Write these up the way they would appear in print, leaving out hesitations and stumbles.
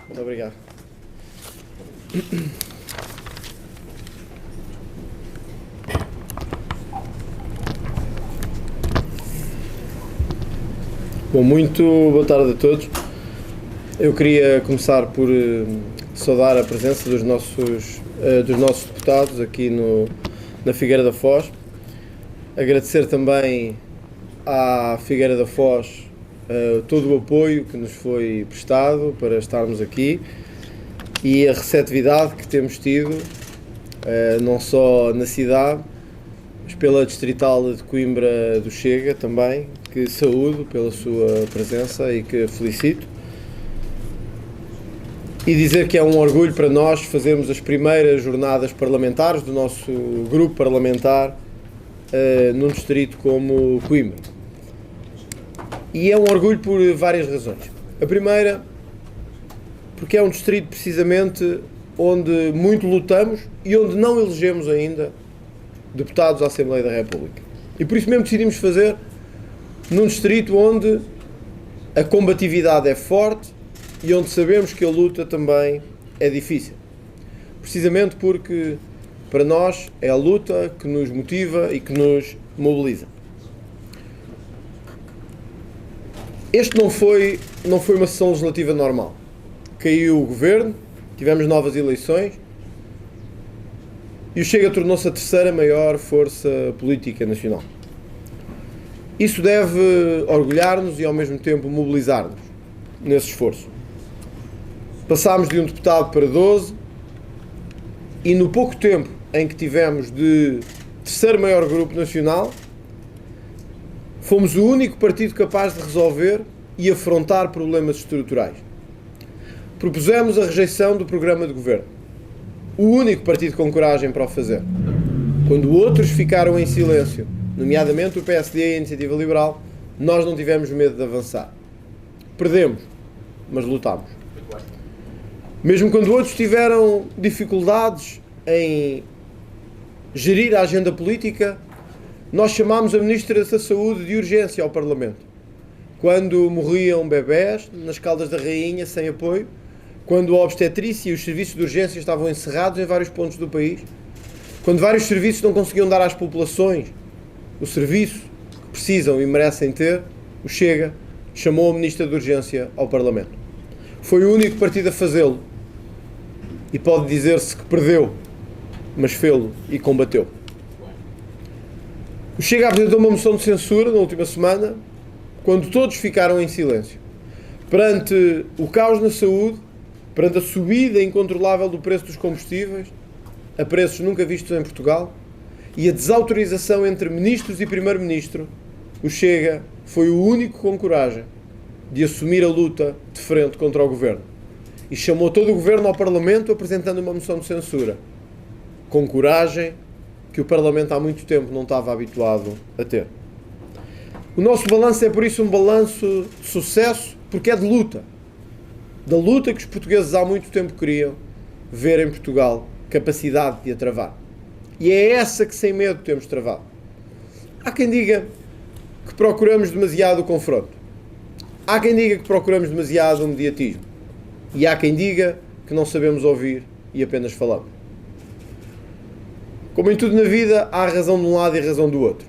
Muito obrigado. Bom, muito boa tarde a todos. Eu queria começar por saudar a presença dos nossos deputados aqui na Figueira da Foz. Agradecer também à Figueira da Foz todo o apoio que nos foi prestado para estarmos aqui e a receptividade que temos tido, não só na cidade, mas pela distrital de Coimbra do Chega também, que saúdo pela sua presença e que felicito. E dizer que é um orgulho para nós fazermos as primeiras jornadas parlamentares do nosso grupo parlamentar num distrito como Coimbra. E é um orgulho por várias razões. A primeira, porque é um distrito precisamente onde muito lutamos e onde não elegemos ainda deputados à Assembleia da República. E por isso mesmo decidimos fazer num distrito onde a combatividade é forte e onde sabemos que a luta também é difícil. Precisamente porque para nós é a luta que nos motiva e que nos mobiliza. Este não foi uma sessão legislativa normal. Caiu o governo, tivemos novas eleições e o Chega tornou-se a terceira maior força política nacional. Isso deve orgulhar-nos e ao mesmo tempo mobilizar-nos nesse esforço. Passámos de um deputado para 12 e no pouco tempo em que tivemos de terceiro maior grupo nacional, fomos o único partido capaz de resolver e afrontar problemas estruturais. Propusemos a rejeição do programa de governo. O único partido com coragem para o fazer. Quando outros ficaram em silêncio, nomeadamente o PSD e a Iniciativa Liberal, nós não tivemos medo de avançar. Perdemos, mas lutámos. Mesmo quando outros tiveram dificuldades em gerir a agenda política, nós chamámos a Ministra da Saúde de urgência ao Parlamento. Quando morriam bebés nas Caldas da Rainha sem apoio, quando a obstetrícia e os serviços de urgência estavam encerrados em vários pontos do país, quando vários serviços não conseguiam dar às populações o serviço que precisam e merecem ter, o Chega chamou a Ministra de Urgência ao Parlamento. Foi o único partido a fazê-lo e pode dizer-se que perdeu, mas fê-lo e combateu. O Chega apresentou uma moção de censura na última semana, quando todos ficaram em silêncio. Perante o caos na saúde, perante a subida incontrolável do preço dos combustíveis, a preços nunca vistos em Portugal, e a desautorização entre ministros e primeiro-ministro, o Chega foi o único com coragem de assumir a luta de frente contra o governo. E chamou todo o governo ao Parlamento apresentando uma moção de censura, com coragem que o Parlamento há muito tempo não estava habituado a ter. O nosso balanço é por isso um balanço de sucesso, porque é de luta. Da luta que os portugueses há muito tempo queriam ver em Portugal capacidade de a travar. E é essa que sem medo temos travado. Há quem diga que procuramos demasiado o confronto. Há quem diga que procuramos demasiado o mediatismo. E há quem diga que não sabemos ouvir e apenas falamos. Como em tudo na vida, há razão de um lado e razão do outro.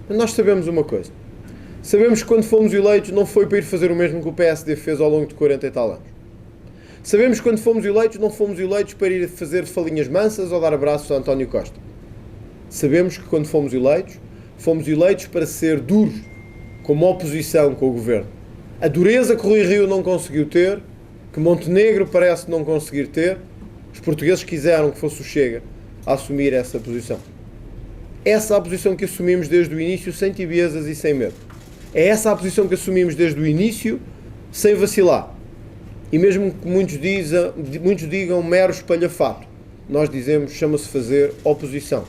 Mas nós sabemos uma coisa. Sabemos que quando fomos eleitos não foi para ir fazer o mesmo que o PSD fez ao longo de 40 e tal anos. Sabemos que quando fomos eleitos não fomos eleitos para ir fazer falinhas mansas ou dar abraços a António Costa. Sabemos que quando fomos eleitos para ser duros como oposição com o governo. A dureza que Rui Rio não conseguiu ter, que Montenegro parece não conseguir ter, os portugueses quiseram que fosse o Chega a assumir essa posição. Essa é a posição que assumimos desde o início, sem tibiezas e sem medo. É essa a posição que assumimos desde o início, sem vacilar. E mesmo que muitos digam mero espalhafato, nós dizemos, chama-se fazer oposição.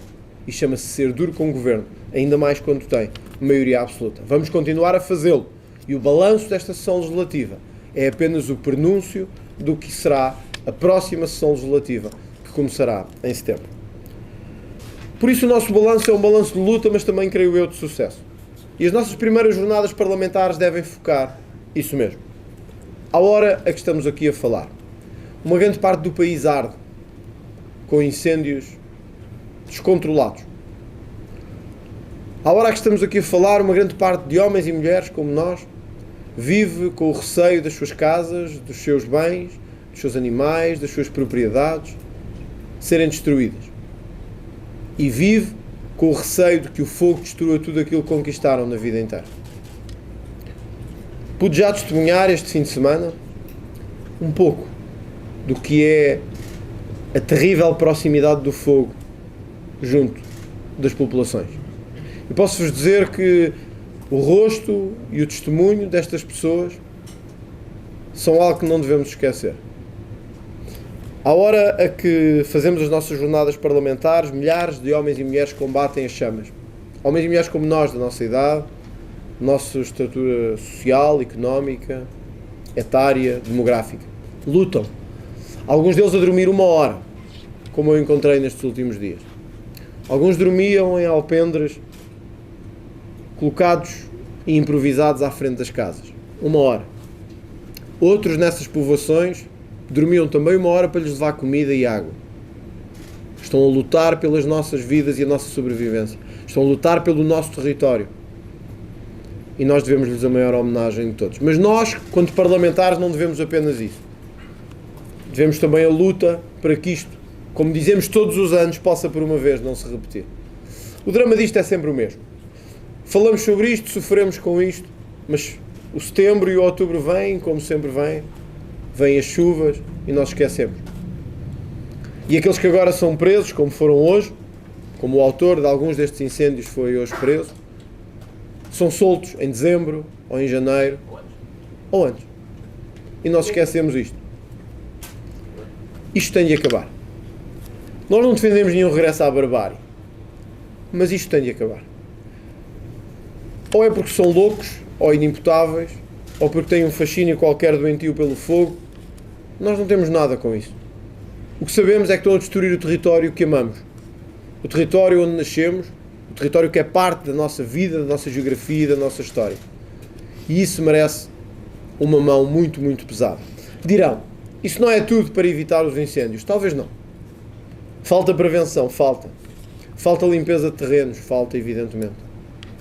E chama-se ser duro com o governo, ainda mais quando tem maioria absoluta. Vamos continuar a fazê-lo. E o balanço desta sessão legislativa é apenas o prenúncio do que será a próxima sessão legislativa, que começará em setembro. Por isso o nosso balanço é um balanço de luta, mas também, creio eu, de sucesso. E as nossas primeiras jornadas parlamentares devem focar isso mesmo. À hora a que estamos aqui a falar, uma grande parte do país arde, com incêndios descontrolados. À hora a que estamos aqui a falar, uma grande parte de homens e mulheres como nós vive com o receio das suas casas, dos seus bens, dos seus animais, das suas propriedades serem destruídas. E vive com o receio de que o fogo destrua tudo aquilo que conquistaram na vida inteira. Pude já testemunhar este fim de semana um pouco do que é a terrível proximidade do fogo junto das populações. E posso-vos dizer que o rosto e o testemunho destas pessoas são algo que não devemos esquecer. À hora a que fazemos as nossas jornadas parlamentares, milhares de homens e mulheres combatem as chamas. Homens e mulheres como nós, da nossa idade, nossa estatura social, económica, etária, demográfica. Lutam. Alguns deles a dormir 1 hora, como eu encontrei nestes últimos dias. Alguns dormiam em alpendres colocados e improvisados à frente das casas. 1 hora. Outros nessas povoações dormiam também 1 hora para lhes levar comida e água. Estão a lutar pelas nossas vidas e a nossa sobrevivência. Estão a lutar pelo nosso território. E nós devemos-lhes a maior homenagem de todos. Mas nós, quanto parlamentares, não devemos apenas isso. Devemos também a luta para que isto, como dizemos todos os anos, possa por uma vez não se repetir. O drama disto é sempre o mesmo. Falamos sobre isto, sofremos com isto, mas o setembro e o outubro vêm, como sempre vêm as chuvas e nós esquecemos. E aqueles que agora são presos, como foram hoje, como o autor de alguns destes incêndios foi hoje preso, são soltos em dezembro, ou em janeiro, ou antes. E nós esquecemos isto. Isto tem de acabar. Nós não defendemos nenhum regresso à barbárie, mas isto tem de acabar. Ou é porque são loucos, ou inimputáveis, ou porque têm um fascínio qualquer doentio pelo fogo. Nós não temos nada com isso. O que sabemos é que estão a destruir o território que amamos. O território onde nascemos, o território que é parte da nossa vida, da nossa geografia e da nossa história. E isso merece uma mão muito, muito pesada. Dirão, isso não é tudo para evitar os incêndios? Talvez não. Falta prevenção, falta. Falta limpeza de terrenos, falta, evidentemente.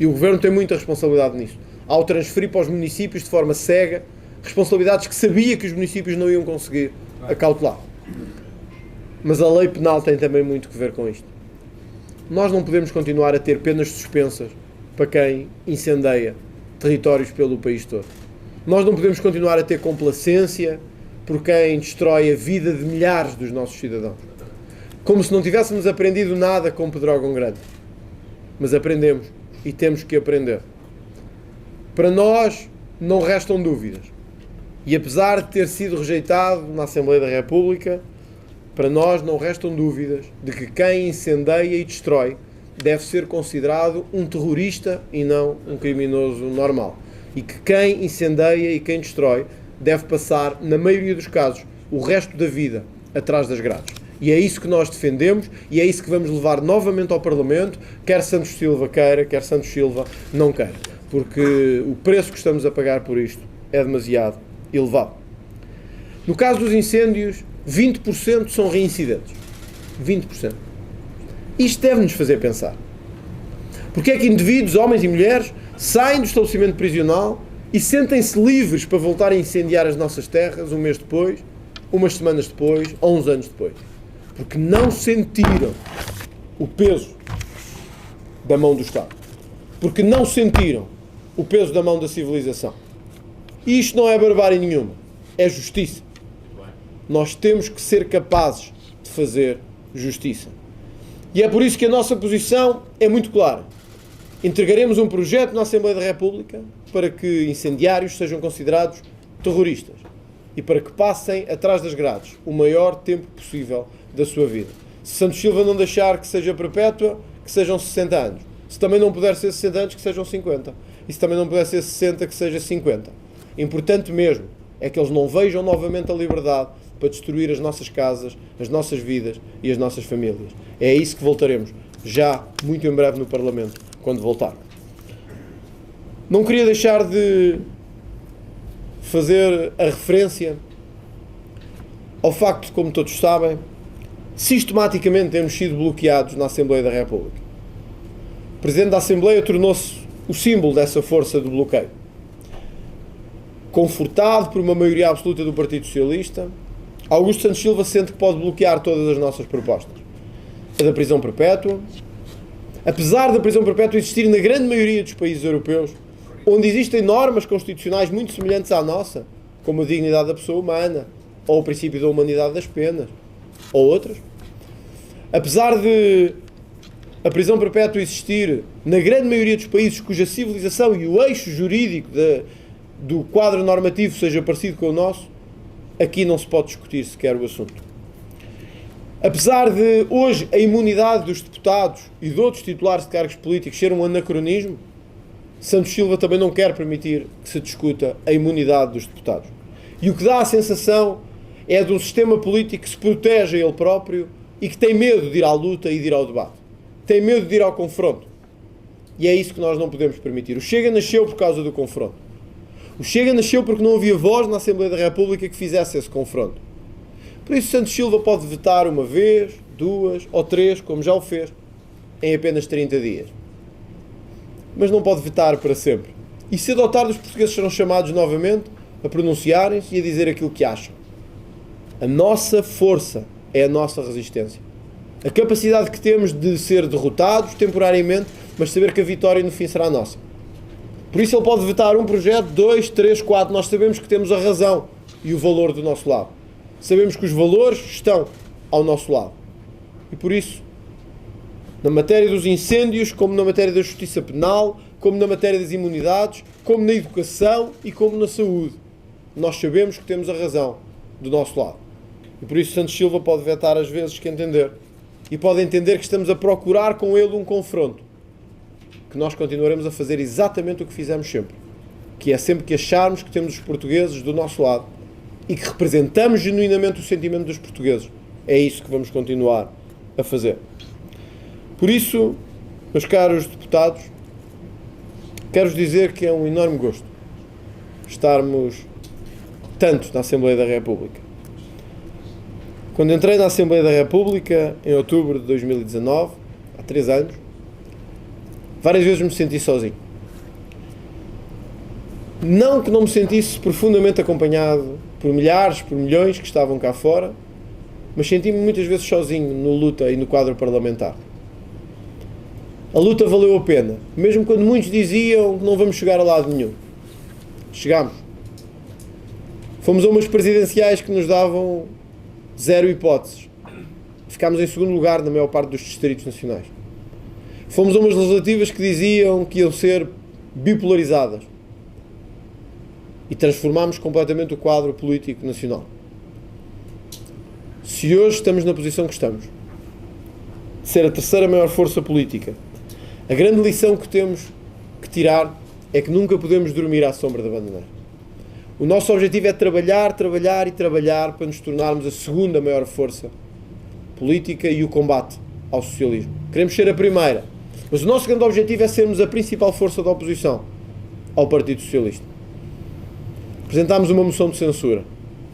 E o Governo tem muita responsabilidade nisso. Ao transferir para os municípios de forma cega responsabilidades que sabia que os municípios não iam conseguir acautelar. Mas a lei penal tem também muito que ver com isto. Nós não podemos continuar a ter penas suspensas para quem incendeia territórios pelo país todo. Nós não podemos continuar a ter complacência por quem destrói a vida de milhares dos nossos cidadãos. Como se não tivéssemos aprendido nada com Pedrógão Grande. Mas aprendemos e temos que aprender. Para nós não restam dúvidas. E apesar de ter sido rejeitado na Assembleia da República, para nós não restam dúvidas de que quem incendeia e destrói deve ser considerado um terrorista e não um criminoso normal. E que quem incendeia e quem destrói deve passar, na maioria dos casos, o resto da vida atrás das grades. E é isso que nós defendemos e é isso que vamos levar novamente ao Parlamento, quer Santos Silva queira, quer Santos Silva não queira. Porque o preço que estamos a pagar por isto é demasiado elevado. No caso dos incêndios, 20% são reincidentes. 20%. Isto deve-nos fazer pensar. Porque é que indivíduos, homens e mulheres, saem do estabelecimento prisional e sentem-se livres para voltar a incendiar as nossas terras um mês depois, umas semanas depois ou uns anos depois? Porque não sentiram o peso da mão do Estado. Porque não sentiram o peso da mão da civilização. E isto não é barbárie nenhuma. É justiça. Nós temos que ser capazes de fazer justiça. E é por isso que a nossa posição é muito clara. Entregaremos um projeto na Assembleia da República para que incendiários sejam considerados terroristas e para que passem atrás das grades o maior tempo possível da sua vida. Se Santos Silva não deixar que seja perpétua, que sejam 60 anos. Se também não puder ser 60 anos, que sejam 50. E se também não puder ser 60, que seja 50. Importante mesmo é que eles não vejam novamente a liberdade para destruir as nossas casas, as nossas vidas e as nossas famílias. É a isso que voltaremos, já muito em breve no Parlamento, quando voltar. Não queria deixar de fazer a referência ao facto de, como todos sabem, sistematicamente temos sido bloqueados na Assembleia da República. O Presidente da Assembleia tornou-se o símbolo dessa força de bloqueio. Confortado por uma maioria absoluta do Partido Socialista, Augusto Santos Silva sente que pode bloquear todas as nossas propostas. A da prisão perpétua. Apesar da prisão perpétua existir na grande maioria dos países europeus, onde existem normas constitucionais muito semelhantes à nossa, como a dignidade da pessoa humana, ou o princípio da humanidade das penas, ou outras. Apesar de a prisão perpétua existir na grande maioria dos países cuja civilização e o eixo jurídico do quadro normativo seja parecido com o nosso, aqui não se pode discutir sequer o assunto. Apesar de hoje a imunidade dos deputados e de outros titulares de cargos políticos ser um anacronismo, Santos Silva também não quer permitir que se discuta a imunidade dos deputados. E o que dá a sensação é de um sistema político que se protege a ele próprio e que tem medo de ir à luta e de ir ao debate. Tem medo de ir ao confronto. E é isso que nós não podemos permitir. O Chega nasceu por causa do confronto. O Chega nasceu porque não havia voz na Assembleia da República que fizesse esse confronto. Por isso Santos Silva pode vetar uma vez, duas ou três, como já o fez, em apenas 30 dias. Mas não pode vetar para sempre. E cedo ou tarde os portugueses serão chamados novamente a pronunciarem-se e a dizer aquilo que acham. A nossa força é a nossa resistência. A capacidade que temos de ser derrotados temporariamente, mas saber que a vitória no fim será nossa. Por isso ele pode vetar um projeto, 2, 3, 4. Nós sabemos que temos a razão e o valor do nosso lado. Sabemos que os valores estão ao nosso lado. E por isso, na matéria dos incêndios, como na matéria da justiça penal, como na matéria das imunidades, como na educação e como na saúde, nós sabemos que temos a razão do nosso lado. E por isso Santos Silva pode vetar as vezes que entender. E pode entender que estamos a procurar com ele um confronto. Que nós continuaremos a fazer exatamente o que fizemos sempre. Que é sempre que acharmos que temos os portugueses do nosso lado e que representamos genuinamente o sentimento dos portugueses. É isso que vamos continuar a fazer. Por isso, meus caros deputados, quero-vos dizer que é um enorme gosto estarmos tantos na Assembleia da República. Quando entrei na Assembleia da República, em outubro de 2019, há 3 anos, várias vezes me senti sozinho. Não que não me sentisse profundamente acompanhado por milhares, por milhões que estavam cá fora, mas senti-me muitas vezes sozinho na luta e no quadro parlamentar. A luta valeu a pena, mesmo quando muitos diziam que não vamos chegar a lado nenhum. Chegámos. Fomos a umas presidenciais que nos davam 0 hipóteses. Ficámos em segundo lugar na maior parte dos distritos nacionais. Fomos a umas legislativas que diziam que iam ser bipolarizadas. E transformámos completamente o quadro político nacional. Se hoje estamos na posição que estamos, de ser a terceira maior força política, a grande lição que temos que tirar é que nunca podemos dormir à sombra da bandeira. O nosso objetivo é trabalhar, trabalhar e trabalhar para nos tornarmos a segunda maior força política e o combate ao socialismo. Queremos ser a primeira, mas o nosso grande objetivo é sermos a principal força da oposição ao Partido Socialista. Apresentámos uma moção de censura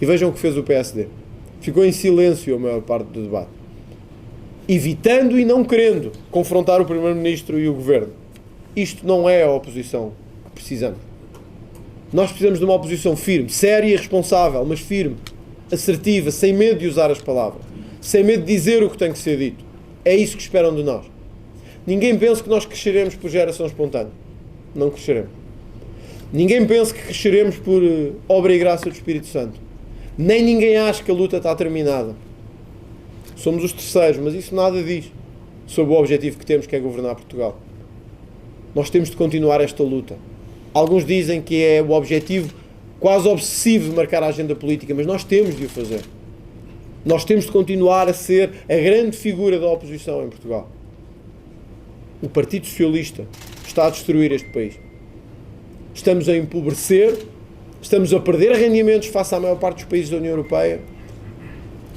e vejam o que fez o PSD. Ficou em silêncio a maior parte do debate, evitando e não querendo confrontar o Primeiro-Ministro e o Governo. Isto não é a oposição que precisamos. Nós precisamos de uma oposição firme, séria e responsável, mas firme, assertiva, sem medo de usar as palavras, sem medo de dizer o que tem que ser dito. É isso que esperam de nós. Ninguém pensa que nós cresceremos por geração espontânea. Não cresceremos. Ninguém pensa que cresceremos por obra e graça do Espírito Santo. Nem ninguém acha que a luta está terminada. Somos os terceiros, mas isso nada diz sobre o objetivo que temos, que é governar Portugal. Nós temos de continuar esta luta. Alguns dizem que é o objetivo quase obsessivo de marcar a agenda política, mas nós temos de o fazer. Nós temos de continuar a ser a grande figura da oposição em Portugal. O Partido Socialista está a destruir este país. Estamos a empobrecer, estamos a perder rendimentos face à maior parte dos países da União Europeia,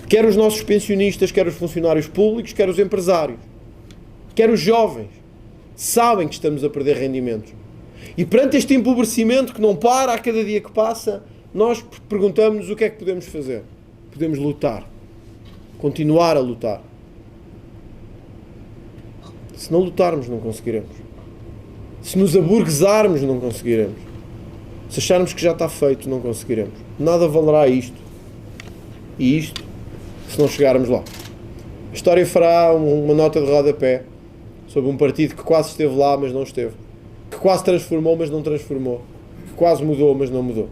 quer os nossos pensionistas, quer os funcionários públicos, quer os empresários, quer os jovens, sabem que estamos a perder rendimentos. E perante este empobrecimento que não para a cada dia que passa, nós perguntamos-nos o que é que podemos fazer. Podemos lutar. Continuar a lutar. Se não lutarmos, não conseguiremos. Se nos aburguesarmos, não conseguiremos. Se acharmos que já está feito, não conseguiremos. Nada valerá isto. E isto, se não chegarmos lá. A história fará uma nota de rodapé sobre um partido que quase esteve lá, mas não esteve. Que quase transformou, mas não transformou. Que quase mudou, mas não mudou.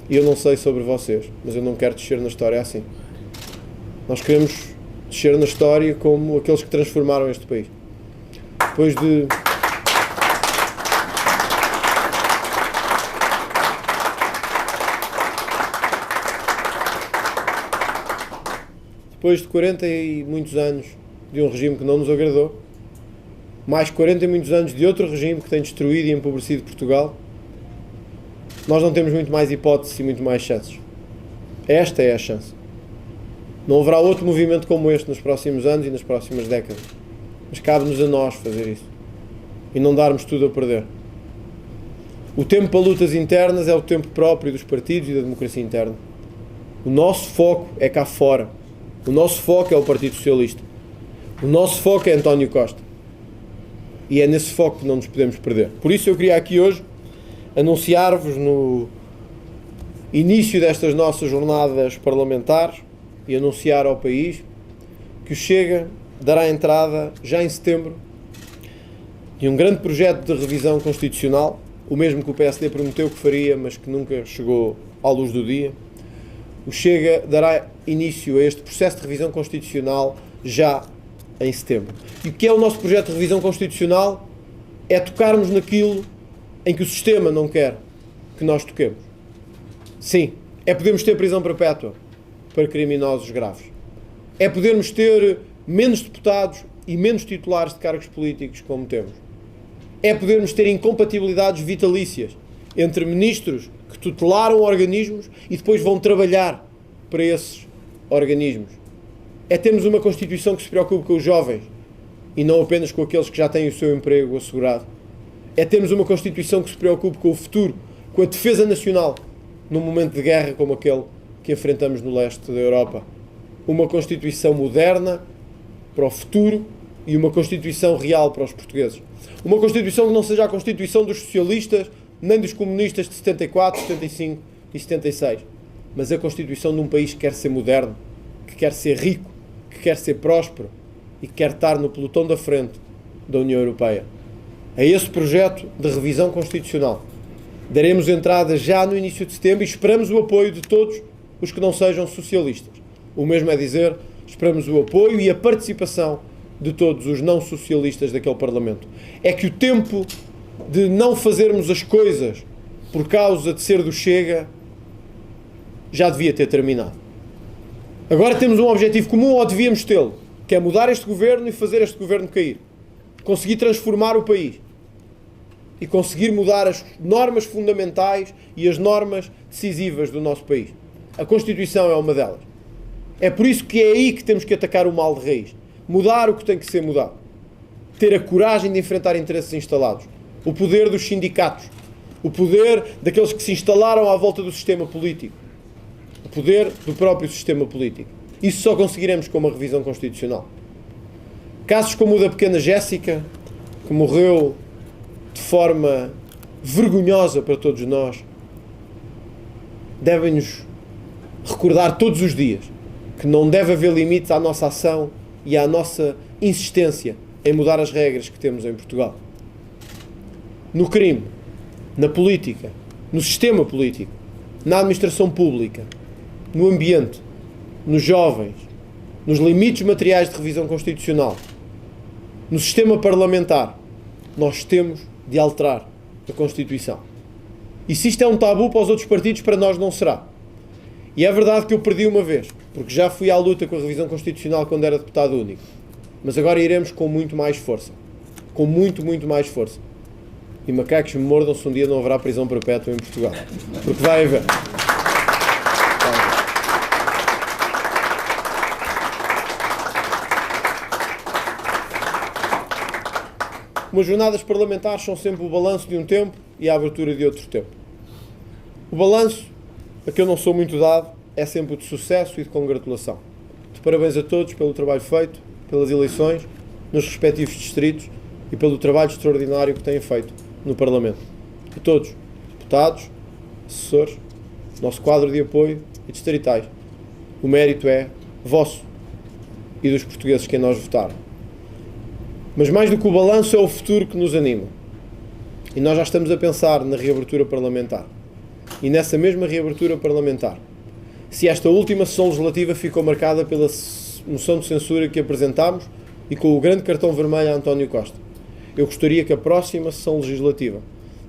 E eu não sei sobre vocês, mas eu não quero descer na história assim. Nós queremos descer na história como aqueles que transformaram este país. Depois de 40 e muitos anos de um regime que não nos agradou, mais 40 e muitos anos de outro regime que tem destruído e empobrecido Portugal, nós não temos muito mais hipóteses e muito mais chances. Esta é a chance. Não haverá outro movimento como este nos próximos anos e nas próximas décadas. Mas cabe-nos a nós fazer isso. E não darmos tudo a perder. O tempo para lutas internas é o tempo próprio dos partidos e da democracia interna. O nosso foco é cá fora. O nosso foco é o Partido Socialista. O nosso foco é António Costa. E é nesse foco que não nos podemos perder. Por isso eu queria aqui hoje anunciar-vos no início destas nossas jornadas parlamentares e anunciar ao país que o Chega dará entrada, já em setembro, de um grande projeto de revisão constitucional, o mesmo que o PSD prometeu que faria, mas que nunca chegou à luz do dia. O Chega dará início a este processo de revisão constitucional já em setembro. E o que é o nosso projeto de revisão constitucional? É tocarmos naquilo em que o sistema não quer que nós toquemos. Sim, é podermos ter prisão perpétua para criminosos graves. É podermos ter menos deputados e menos titulares de cargos políticos como temos. É podermos ter incompatibilidades vitalícias entre ministros que tutelaram organismos e depois vão trabalhar para esses organismos. É termos uma Constituição que se preocupe com os jovens e não apenas com aqueles que já têm o seu emprego assegurado. É termos uma Constituição que se preocupe com o futuro, com a defesa nacional, num momento de guerra como aquele que enfrentamos no leste da Europa. Uma Constituição moderna para o futuro e uma Constituição real para os portugueses. Uma Constituição que não seja a Constituição dos socialistas nem dos comunistas de 74, 75 e 76, mas a Constituição de um país que quer ser moderno, que quer ser rico, que quer ser próspero e que quer estar no pelotão da frente da União Europeia. A esse projeto de revisão constitucional daremos entrada já no início de setembro e esperamos o apoio de todos os que não sejam socialistas. O mesmo é dizer, esperamos o apoio e a participação de todos os não socialistas daquele Parlamento. É que o tempo de não fazermos as coisas por causa de ser do Chega já devia ter terminado. Agora temos um objetivo comum, ou devíamos tê-lo, que é mudar este governo e fazer este governo cair. Conseguir transformar o país. E conseguir mudar as normas fundamentais e as normas decisivas do nosso país. A Constituição é uma delas. É por isso que é aí que temos que atacar o mal de raiz. Mudar o que tem que ser mudado. Ter a coragem de enfrentar interesses instalados. O poder dos sindicatos. O poder daqueles que se instalaram à volta do sistema político. O poder do próprio sistema político. Isso só conseguiremos com uma revisão constitucional. Casos como o da pequena Jéssica, que morreu de forma vergonhosa para todos nós, devem-nos recordar todos os dias que não deve haver limites à nossa ação e à nossa insistência em mudar as regras que temos em Portugal. No crime, na política, no sistema político, na administração pública, no ambiente, nos jovens, nos limites materiais de revisão constitucional, no sistema parlamentar, nós temos de alterar a Constituição. E se isto é um tabu para os outros partidos, para nós não será. E é verdade que eu perdi uma vez, porque já fui à luta com a revisão constitucional quando era deputado único. Mas agora iremos com muito mais força. Com muito, muito mais força. E macacos me mordam se um dia não haverá prisão perpétua em Portugal. Porque vai haver. Umas jornadas parlamentares são sempre o balanço de um tempo e a abertura de outro tempo. O balanço a que eu não sou muito dado é sempre o de sucesso e de congratulação. De parabéns a todos pelo trabalho feito, pelas eleições, nos respectivos distritos e pelo trabalho extraordinário que têm feito no Parlamento. A todos, deputados, assessores, nosso quadro de apoio e distritais. O mérito é vosso e dos portugueses que em nós votaram. Mas mais do que o balanço é o futuro que nos anima. E nós já estamos a pensar na reabertura parlamentar. E nessa mesma reabertura parlamentar, se esta última sessão legislativa ficou marcada pela moção de censura que apresentámos e com o grande cartão vermelho a António Costa, eu gostaria que a próxima sessão legislativa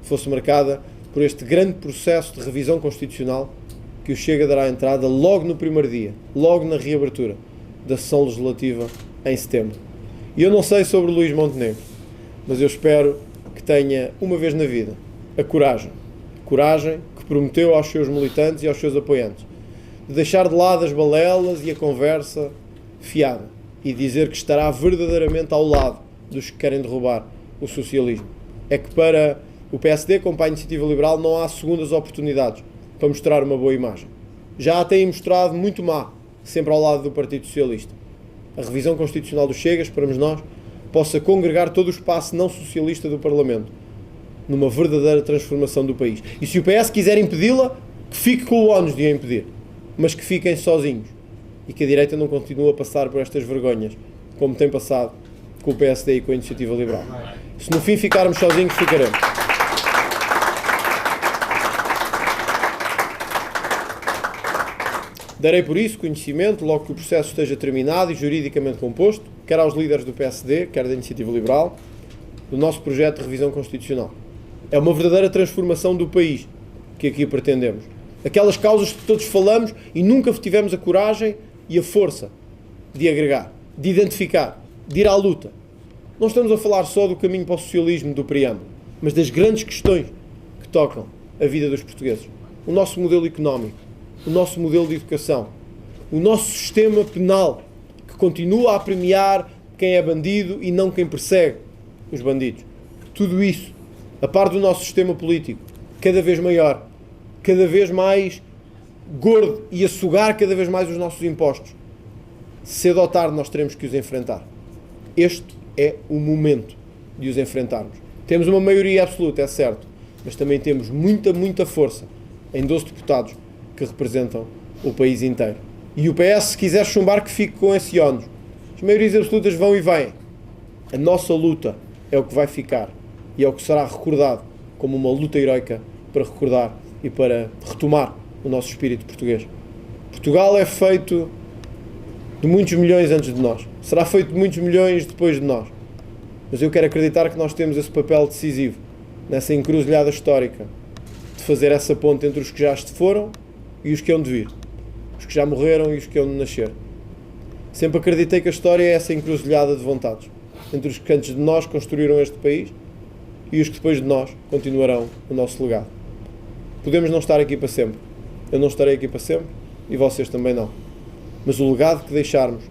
fosse marcada por este grande processo de revisão constitucional que o Chega dará entrada logo no primeiro dia, logo na reabertura da sessão legislativa em setembro. E eu não sei sobre Luís Montenegro, mas eu espero que tenha, uma vez na vida, a coragem que prometeu aos seus militantes e aos seus apoiantes, de deixar de lado as balelas e a conversa fiada e dizer que estará verdadeiramente ao lado dos que querem derrubar o socialismo. É que para o PSD, como para a Iniciativa Liberal, não há segundas oportunidades para mostrar uma boa imagem. Já a têm mostrado muito má, sempre ao lado do Partido Socialista. A revisão constitucional do Chega, esperamos nós, possa congregar todo o espaço não socialista do Parlamento numa verdadeira transformação do país. E se o PS quiser impedi-la, que fique com o ónus de a impedir, mas que fiquem sozinhos e que a direita não continue a passar por estas vergonhas, como tem passado com o PSD e com a Iniciativa Liberal. Se no fim ficarmos sozinhos, ficaremos. Darei por isso conhecimento, logo que o processo esteja terminado e juridicamente composto, quer aos líderes do PSD, quer da Iniciativa Liberal, do nosso projeto de revisão constitucional. É uma verdadeira transformação do país que aqui pretendemos. Aquelas causas que todos falamos e nunca tivemos a coragem e a força de agregar, de identificar, de ir à luta. Não estamos a falar só do caminho para o socialismo do preâmbulo, mas das grandes questões que tocam a vida dos portugueses. O nosso modelo económico, o nosso modelo de educação, o nosso sistema penal, que continua a premiar quem é bandido e não quem persegue os bandidos. Tudo isso, a par do nosso sistema político, cada vez maior, cada vez mais gordo e a sugar cada vez mais os nossos impostos. Cedo ou tarde nós teremos que os enfrentar. Este é o momento de os enfrentarmos. Temos uma maioria absoluta, é certo, mas também temos muita força em 12 deputados que representam o país inteiro. E o PS, se quiser chumbar, que fique com esse ónus. As maiorias absolutas vão e vêm. A nossa luta é o que vai ficar e é o que será recordado como uma luta heroica para recordar e para retomar o nosso espírito português. Portugal é feito de muitos milhões antes de nós. Será feito de muitos milhões depois de nós. Mas eu quero acreditar que nós temos esse papel decisivo nessa encruzilhada histórica de fazer essa ponte entre os que já se foram e os que hão de vir. Os que já morreram e os que hão de nascer. Sempre acreditei que a história é essa encruzilhada de vontades entre os que antes de nós construíram este país e os que depois de nós continuarão o nosso legado. Podemos não estar aqui para sempre. Eu não estarei aqui para sempre e vocês também não. Mas o legado que deixarmos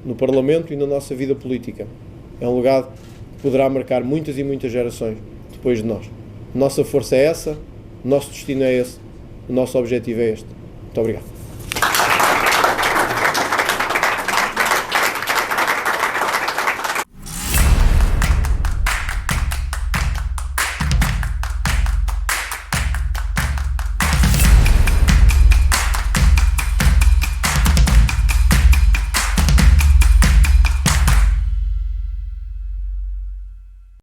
no Parlamento e na nossa vida política é um legado que poderá marcar muitas e muitas gerações depois de nós. A nossa força é essa, o nosso destino é esse, o nosso objetivo é este. Muito obrigado.